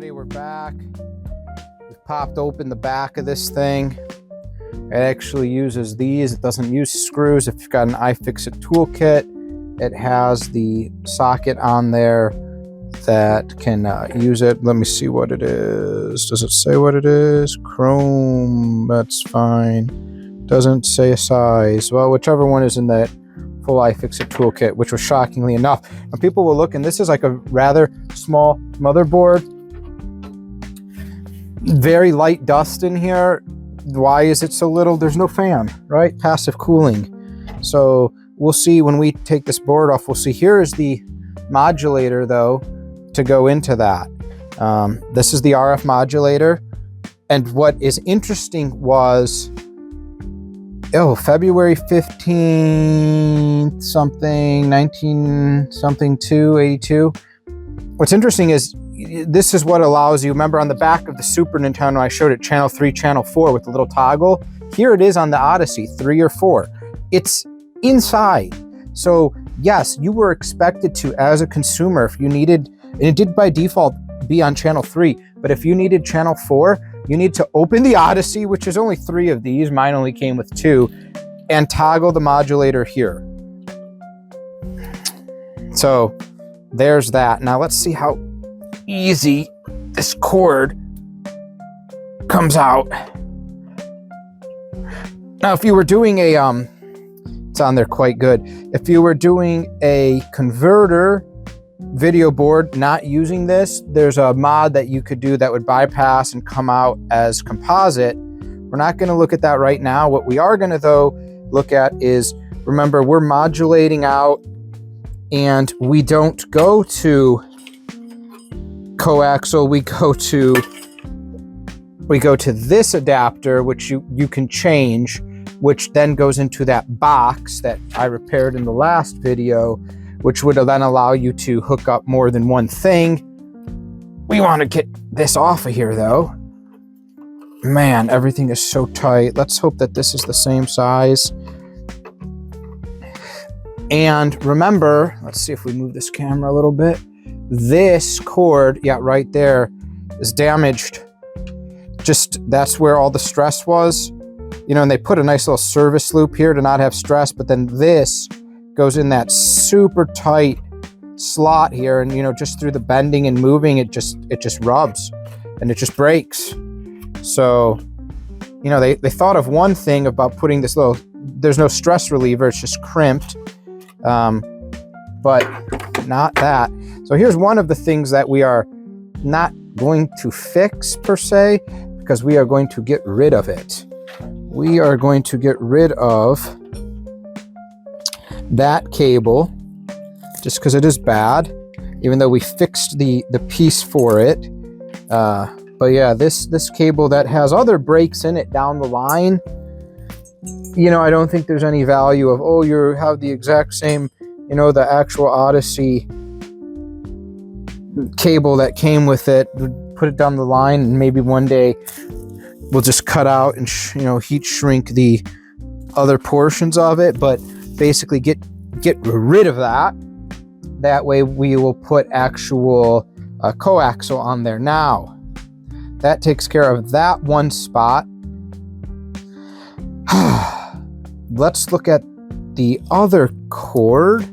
everybody, we're back. We've popped open the back of this thing. It actually uses these. It doesn't use screws. If you've got an iFixit toolkit, it has the socket on there that can use it. Let me see what it is. Does it say what it is? Chrome. That's fine. Doesn't say a size. Well, whichever one is in that full iFixit toolkit, which was shockingly enough. And people will look, and this is like a rather small motherboard. Very light dust in here. Why is it so little? There's no fan, right? Passive cooling. So we'll see when we take this board off. We'll see. Here is the modulator, though, to go into that. This is the RF modulator. And what is interesting was, February 15th, something, 19 something 282. What's interesting is this is what allows you, remember on the back of the Super Nintendo, I showed it channel 3, channel 4 with the little toggle. Here it is on the Odyssey, 3 or 4. It's inside. So yes, you were expected to, as a consumer, if you needed, and it did by default be on channel 3, but if you needed channel 4, you need to open the Odyssey, which is only 3 of these. Mine only came with 2, and toggle the modulator here. So there's that. Now let's see how easy this cord comes out. Now, if you were doing a, it's on there quite good. If you were doing a converter video board not using this, there's a mod that you could do that would bypass and come out as composite. We're not going to look at that right now. What we are going to, though, look at is, remember, we're modulating out, and we don't go to coaxial. We go to this adapter, which you can change, which then goes into that box that I repaired in the last video, which would then allow you to hook up more than one thing. We want to get this off of here, though. Man, everything is so tight. Let's hope that this is the same size. And remember, let's see if we move this camera a little bit. This cord, yeah, right there, is damaged. Just, that's where all the stress was. You know, and they put a nice little service loop here to not have stress, but then this goes in that super tight slot here, and you know, just through the bending and moving, it just rubs and it just breaks. So, you know, they thought of one thing about putting this little, there's no stress reliever, it's just crimped, but not that. So here's one of the things that we are not going to fix per se, because we are going to get rid of it. We are going to get rid of that cable, just because it is bad, even though we fixed the piece for it. But yeah, this cable that has other breaks in it down the line, you know, I don't think there's any value of, oh, you have the exact same, you know, the actual Odyssey cable that came with it, put it down the line, and maybe one day we'll just cut out and you know, heat shrink the other portions of it, but basically get rid of that. That way we will put actual coaxial on there. Now that takes care of that one spot. Let's look at the other cord,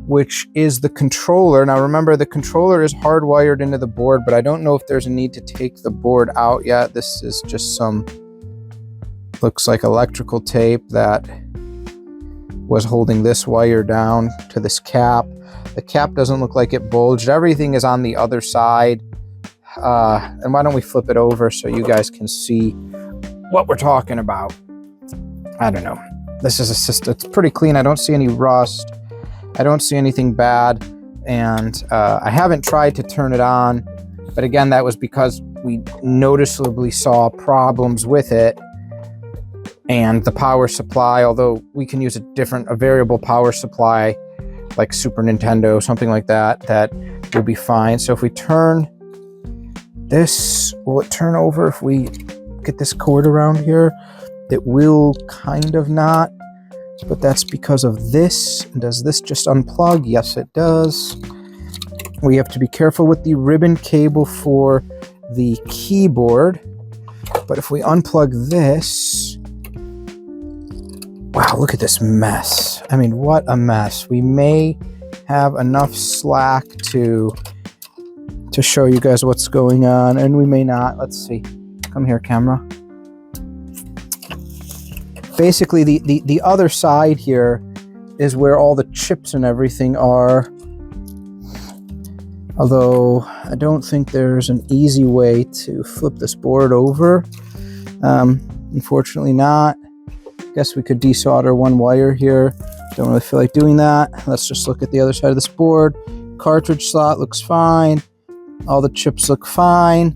which is the controller. Now remember, the controller is hardwired into the board, but I don't know if there's a need to take the board out yet. This is just some, looks like electrical tape that was holding this wire down to this cap. The cap doesn't look like it bulged. Everything is on the other side. And why don't we flip it over so you guys can see what we're talking about. I don't know. This is a system. It's pretty clean. I don't see any rust. I don't see anything bad. And I haven't tried to turn it on. But again, that was because we noticeably saw problems with it. And the power supply, although we can use a variable power supply like Super Nintendo, something like that, that will be fine. So if we turn this, will it turn over if we get this cord around here? It will kind of not, but that's because of this. Does this just unplug? Yes, it does. We have to be careful with the ribbon cable for the keyboard. But if we unplug this, wow, look at this mess. I mean, what a mess. We may have enough slack to show you guys what's going on, and we may not. Let's see. Come here, camera. Basically, the other side here is where all the chips and everything are. Although I don't think there's an easy way to flip this board over. Unfortunately not. Guess we could desolder one wire here. Don't really feel like doing that. Let's just look at the other side of this board. Cartridge slot looks fine. All the chips look fine.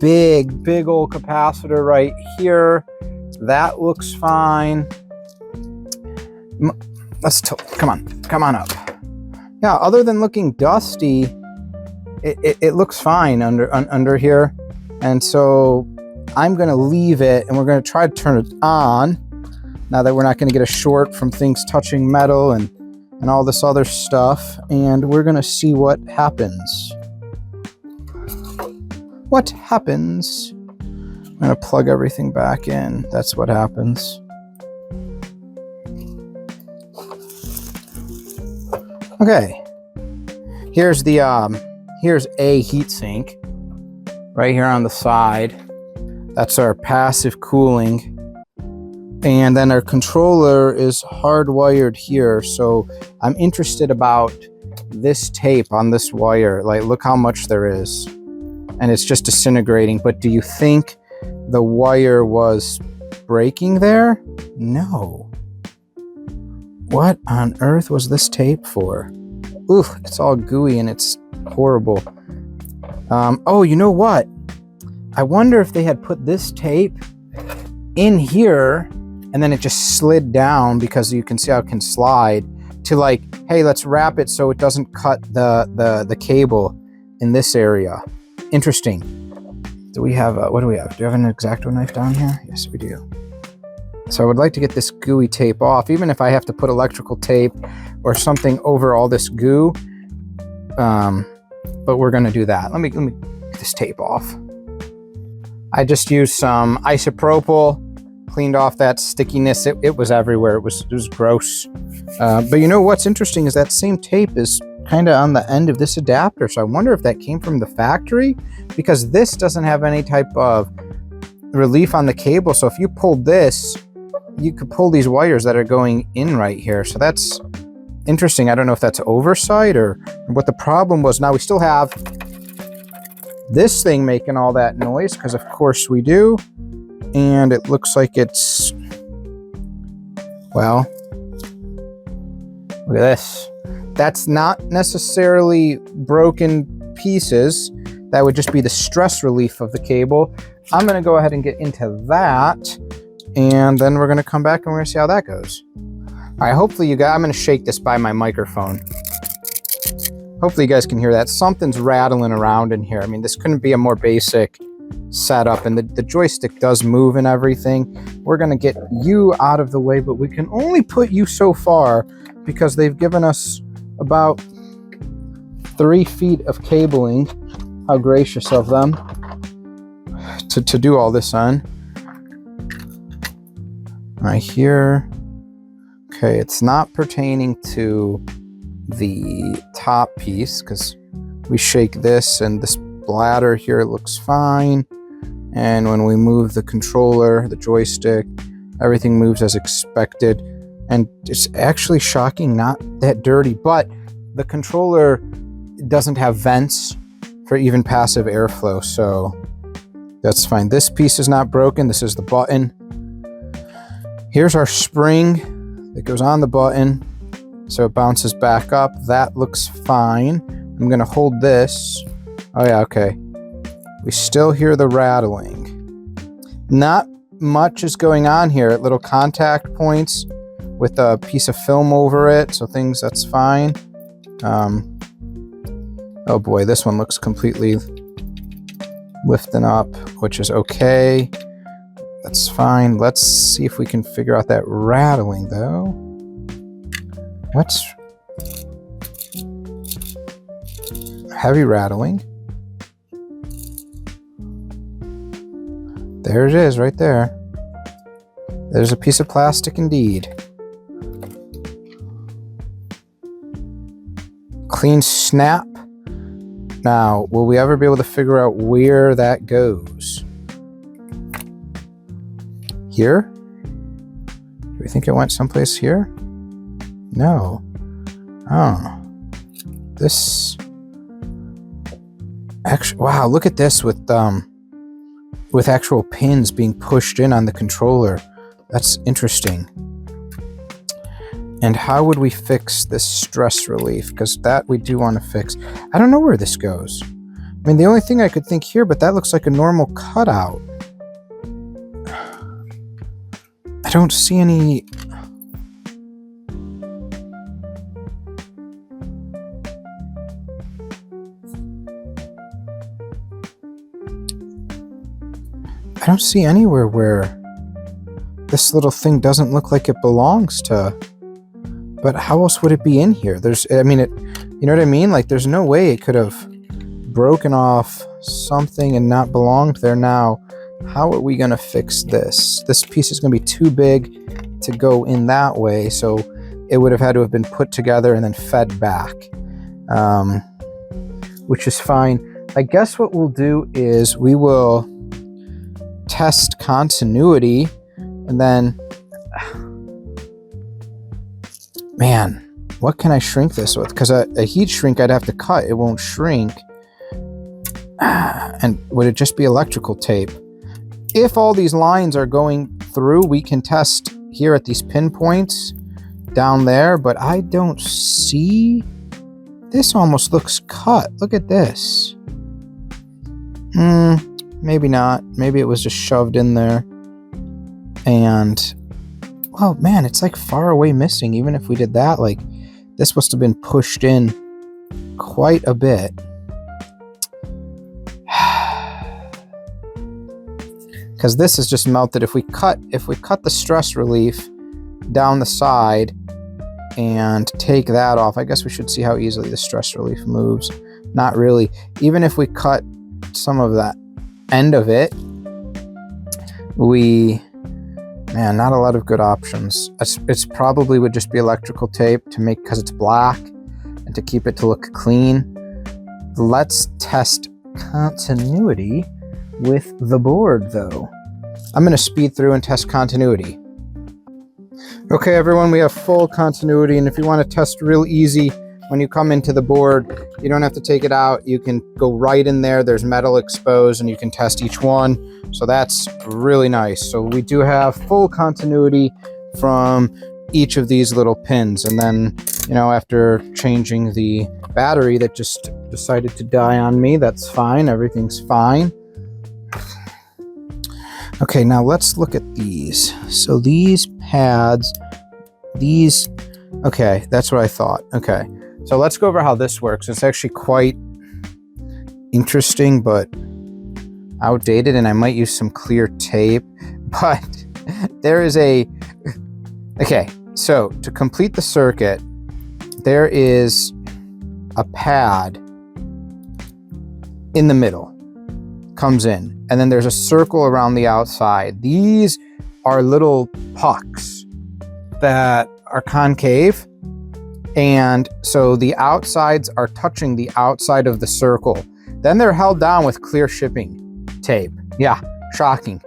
Big old capacitor right here. That looks fine. Come on up. Yeah, other than looking dusty, it looks fine under here. And so I'm gonna leave it, and we're gonna try to turn it on now that we're not gonna get a short from things touching metal and all this other stuff. And we're gonna see what happens. What happens? I'm gonna plug everything back in. That's what happens. Okay. Here's the here's a heatsink right here on the side. That's our passive cooling. And then our controller is hardwired here. So I'm interested about this tape on this wire. Like, look how much there is. And it's just disintegrating. But do you think the wire was breaking there? No. What on earth was this tape for? Ooh, it's all gooey and it's horrible. Oh, you know what? I wonder if they had put this tape in here and then it just slid down, because you can see how it can slide, to like, hey, let's wrap it so it doesn't cut the cable in this area. Interesting. Do we have, what do we have? Do you have an X-Acto knife down here? Yes, we do. So I would like to get this gooey tape off, even if I have to put electrical tape or something over all this goo. But we're gonna do that. Let me get this tape off. I just used some isopropyl, cleaned off that stickiness. It was everywhere. It was gross. But you know what's interesting is that same tape is kind of on the end of this adapter. So I wonder if that came from the factory, because this doesn't have any type of relief on the cable. So if you pulled this, you could pull these wires that are going in right here. So that's interesting. I don't know if that's oversight or what the problem was. Now we still have this thing making all that noise, because of course we do. And it looks like it's, well, look at this. That's not necessarily broken pieces. That would just be the stress relief of the cable. I'm gonna go ahead and get into that, and then we're gonna come back and we're gonna see how that goes. All right, hopefully you guys, I'm gonna shake this by my microphone. Hopefully you guys can hear that. Something's rattling around in here. I mean, this couldn't be a more basic setup, and the joystick does move and everything. We're gonna get you out of the way, but we can only put you so far because they've given us about 3 feet of cabling. How gracious of them to do all this on. Right here. Okay, it's not pertaining to the top piece, because we shake this and this bladder here looks fine. And when we move the controller, the joystick, everything moves as expected. And it's actually shocking, not that dirty, but the controller doesn't have vents for even passive airflow, so that's fine. This piece is not broken. This is the button. Here's our spring that goes on the button, so it bounces back up. That looks fine. I'm gonna hold this. Oh yeah, okay. We still hear the rattling. Not much is going on here at little contact points with a piece of film over it, so that's fine. Oh boy, this one looks completely lifting up, which is okay. That's fine. Let's see if we can figure out that rattling though. heavy rattling. There it is, right there. There's a piece of plastic indeed. Clean snap. Now, will we ever be able to figure out where that goes? Here? Do we think it went someplace here? No. Oh. This... Actually, wow, look at this with actual pins being pushed in on the controller. That's interesting. And how would we fix this stress relief? Because that we do want to fix. I don't know where this goes. I mean, the only thing I could think here, but that looks like a normal cutout. I don't see any... I don't see anywhere where this little thing doesn't look like it belongs to. But how else would it be in here? I mean, you know what I mean? Like, there's no way it could have broken off something and not belonged there. Now, how are we going to fix this? This piece is going to be too big to go in that way, so it would have had to have been put together and then fed back, which is fine. I guess what we'll do is we will test continuity, and then... Man, what can I shrink this with? Because a heat shrink I'd have to cut. It won't shrink. And would it just be electrical tape? If all these lines are going through, we can test here at these pinpoints down there, but I don't see... This almost looks cut. Look at this. Maybe not. Maybe it was just shoved in there. And... Well, man, it's like far away missing. Even if we did that, like, this must have been pushed in quite a bit. Because this is just melted. If we cut the stress relief down the side and take that off, I guess we should see how easily the stress relief moves. Not really. Even if we cut some of that end of it, man, not a lot of good options. It's probably would just be electrical tape to make, because it's black, and to keep it to look clean. Let's test continuity with the board, though. I'm going to speed through and test continuity. Okay, everyone, we have full continuity, and if you want to test real easy, when you come into the board, you don't have to take it out. You can go right in there. There's metal exposed, and you can test each one. So that's really nice. So we do have full continuity from each of these little pins. And then, you know, after changing the battery that just decided to die on me, that's fine. Everything's fine. Okay, now let's look at these. So these pads, okay, that's what I thought. Okay, so let's go over how this works. It's actually quite interesting, but outdated, and I might use some clear tape, but there is okay, so to complete the circuit, there is a pad in the middle, comes in, and then there's a circle around the outside. These are little pucks that are concave, and so the outsides are touching the outside of the circle. Then they're held down with clear shipping tape. Yeah, shocking.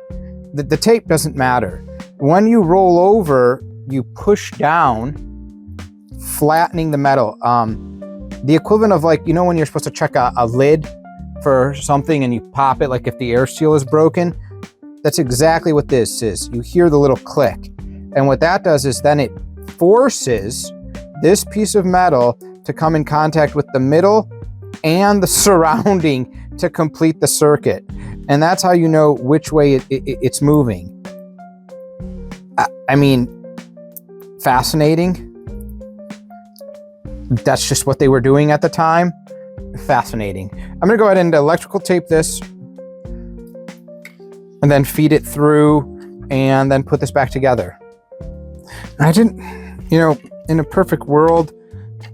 The tape doesn't matter. When you roll over, you push down, flattening the metal. The equivalent of, like, you know when you're supposed to check a lid for something and you pop it, like if the air seal is broken? That's exactly what this is. You hear the little click. And what that does is then it forces this piece of metal to come in contact with the middle and the surrounding to complete the circuit. And that's how you know which way it's moving. I mean, fascinating. That's just what they were doing at the time. Fascinating. I'm going to go ahead and electrical tape this and then feed it through and then put this back together. I didn't, you know, in a perfect world,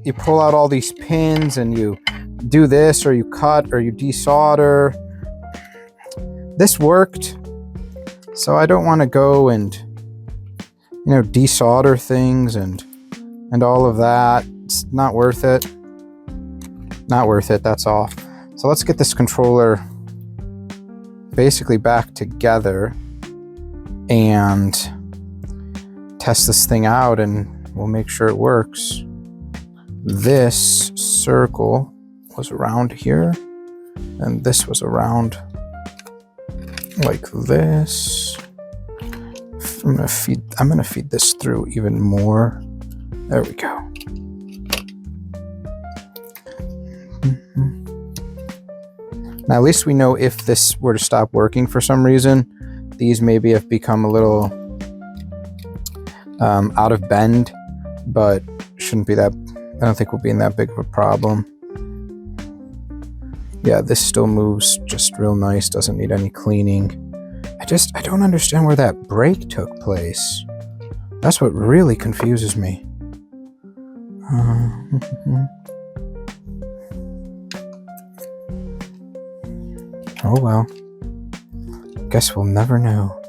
you pull out all these pins and you do this, or you cut, or you desolder. This worked, so I don't want to go and, you know, desolder things and all of that. It's not worth it. Not worth it, that's all. So let's get this controller basically back together and test this thing out, and we'll make sure it works. This circle was around here, and this was around like this. I'm gonna feed this through even more. There we go. Now at least we know if this were to stop working for some reason, these maybe have become a little out of bend, but shouldn't be that, I don't think will be in that big of a problem. Yeah, this still moves just real nice, doesn't need any cleaning. I don't understand where that break took place. That's what really confuses me. Oh well. Guess we'll never know.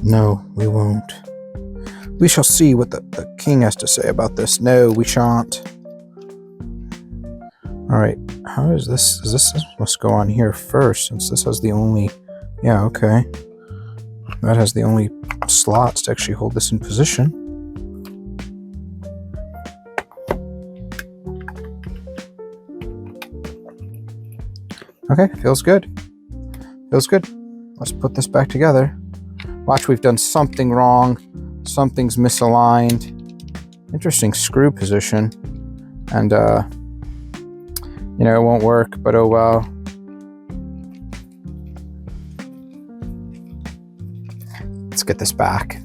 No, we won't. We shall see what the king has to say about this. No, we shan't. Alright, how is this? This must go on here first, since this has the only... Yeah, okay. That has the only slots to actually hold this in position. Okay, feels good. Feels good. Let's put this back together. Watch, we've done something wrong. Something's misaligned. Interesting screw position. And, you know, it won't work, but oh well. Let's get this back.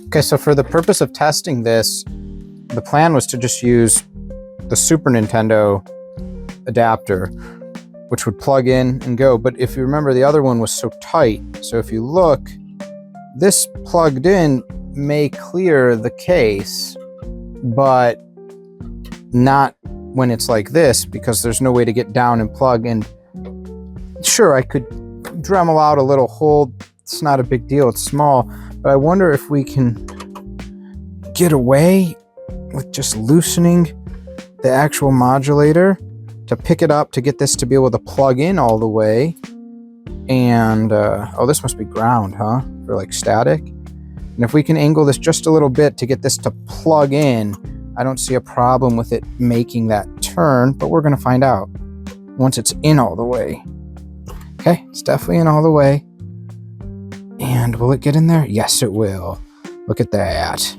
Okay, so for the purpose of testing this, the plan was to just use the Super Nintendo adapter, which would plug in and go. But if you remember, the other one was so tight. So if you look, this plugged in may clear the case, but not when it's like this, because there's no way to get down and plug. And sure, I could Dremel out a little hole. It's not a big deal. It's small. But I wonder if we can get away with just loosening the actual modulator to pick it up to get this to be able to plug in all the way. And, oh, this must be ground, huh? For like static. And if we can angle this just a little bit to get this to plug in, I don't see a problem with it making that turn, but we're going to find out once it's in all the way. Okay, it's definitely in all the way. And will it get in there? Yes, it will. Look at that.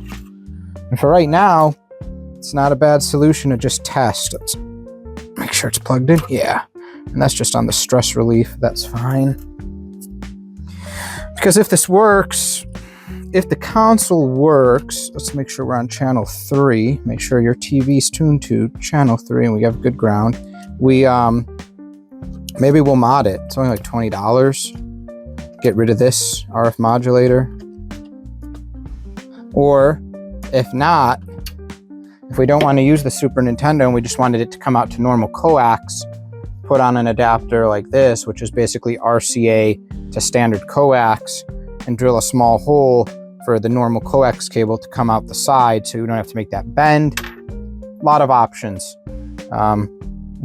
And for right now, it's not a bad solution to just test. Let's make sure it's plugged in. Yeah. And that's just on the stress relief. That's fine. Because if this works, if the console works, let's make sure we're on channel 3. Make sure your TV's tuned to channel 3 and we have good ground. We, maybe we'll mod it. It's only like $20. Get rid of this RF modulator. Or if not, if we don't want to use the Super Nintendo and we just wanted it to come out to normal coax, put on an adapter like this, which is basically RCA to standard coax, and drill a small hole for the normal coax cable to come out the side so we don't have to make that bend. A lot of options.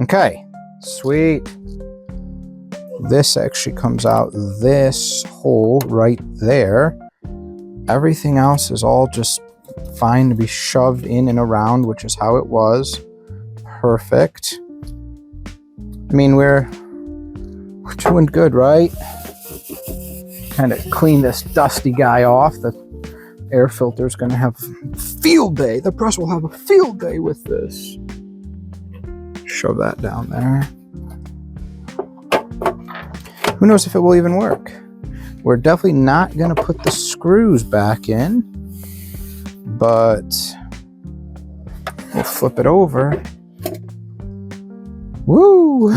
Okay, sweet. This actually comes out this hole right there. Everything else is all just fine to be shoved in and around, which is how it was. Perfect. I mean, we're doing good, right? kind of clean this dusty guy off. The air filter is going to have a field day. The press will have a field day with this. Shove that down there. Who knows if it will even work? We're definitely not going to put the screws back in, but we'll flip it over. Woo!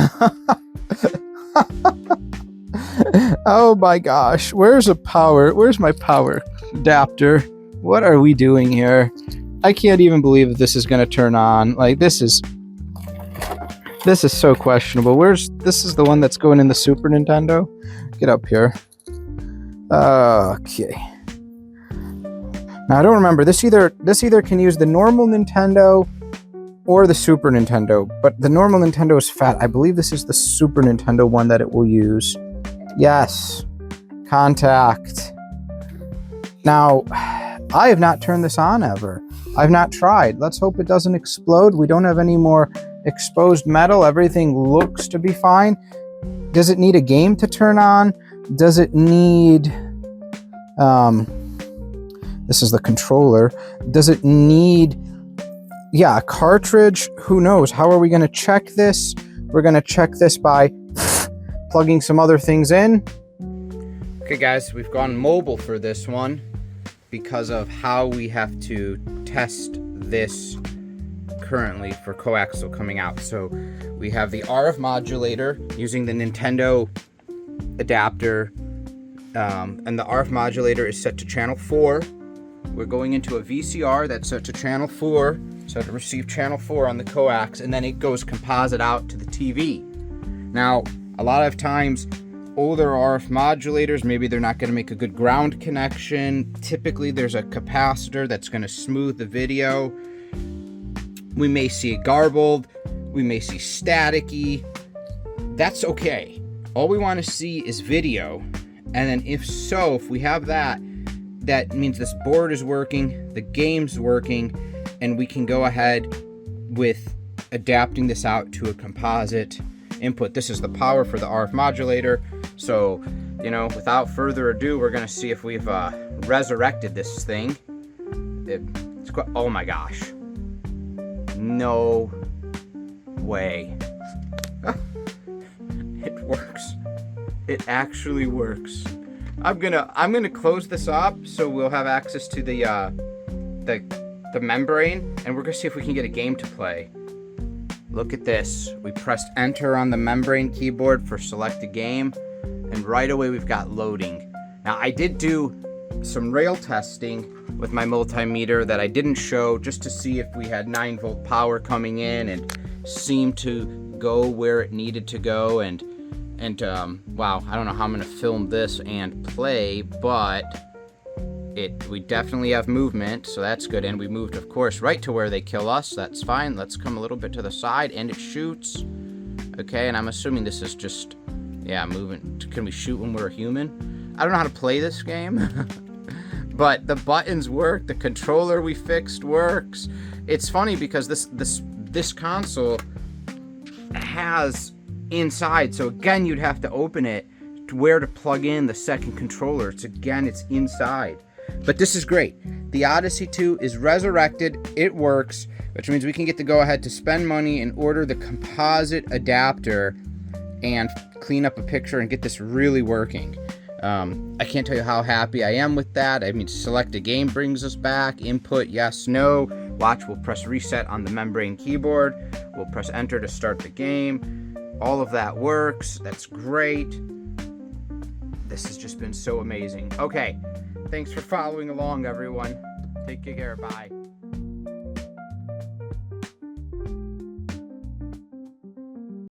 Oh my gosh, where's my power adapter? What are we doing here? I can't even believe that this is going to turn on. Like, this is so questionable. This is the one that's going in the Super Nintendo? Get up here. Okay. Now I don't remember. This either can use the normal Nintendo or the Super Nintendo, but the normal Nintendo is fat. I believe this is the Super Nintendo one that it will use. Yes. Contact. Now, I have not turned this on ever. I've not tried. Let's hope it doesn't explode. We don't have any more exposed metal. Everything looks to be fine. Does it need a game to turn on? Does it need... this is the controller. Does it need... Yeah, a cartridge? Who knows? How are we going to check this? We're going to check this by plugging some other things in. Okay, guys, we've gone mobile for this one because of how we have to test this currently for coaxial coming out. So we have the RF modulator using the Nintendo adapter, and the RF modulator is set to channel 4. We're going into a VCR that's set to channel 4, so to receive channel 4 on the coax, and then it goes composite out to the TV. Now, a lot of times, older RF modulators, maybe they're not going to make a good ground connection. Typically, there's a capacitor that's going to smooth the video. We may see it garbled. We may see staticky. That's okay. All we want to see is video. And then if we have that, that means this board is working, the game's working, and we can go ahead with adapting this out to a composite input. This is the power for the RF modulator. So, you know, without further ado, we're gonna see if we've resurrected this thing. Oh my gosh. No way. It works. It actually works. I'm gonna close this up so we'll have access to the membrane, and we're gonna see if we can get a game to play. Look at this. We pressed enter on the membrane keyboard for select a game, and right away we've got loading. Now I did do some rail testing with my multimeter that I didn't show, just to see if we had 9-volt power coming in and seemed to go where it needed to go. And wow, I don't know how I'm gonna film this and play, but we definitely have movement, so that's good. And we moved, of course, right to where they kill us. That's fine. Let's come a little bit to the side, and it shoots. Okay, and I'm assuming this is just, yeah, moving. Can we shoot when we're a human? I don't know how to play this game, but the buttons work. The controller we fixed works. It's funny because this console has inside, so again, you'd have to open it to where to plug in the second controller. It's inside. But this is great. The Odyssey 2 is resurrected. It works, which means we can get the go-ahead to spend money and order the composite adapter and clean up a picture and get this really working. I can't tell you how happy I am with that. I mean, select a game brings us back. Input, yes, no. Watch, we'll press reset on the membrane keyboard. We'll press enter to start the game. All of that works. That's great. This has just been so amazing. Okay. Thanks for following along, everyone. Take care. Bye.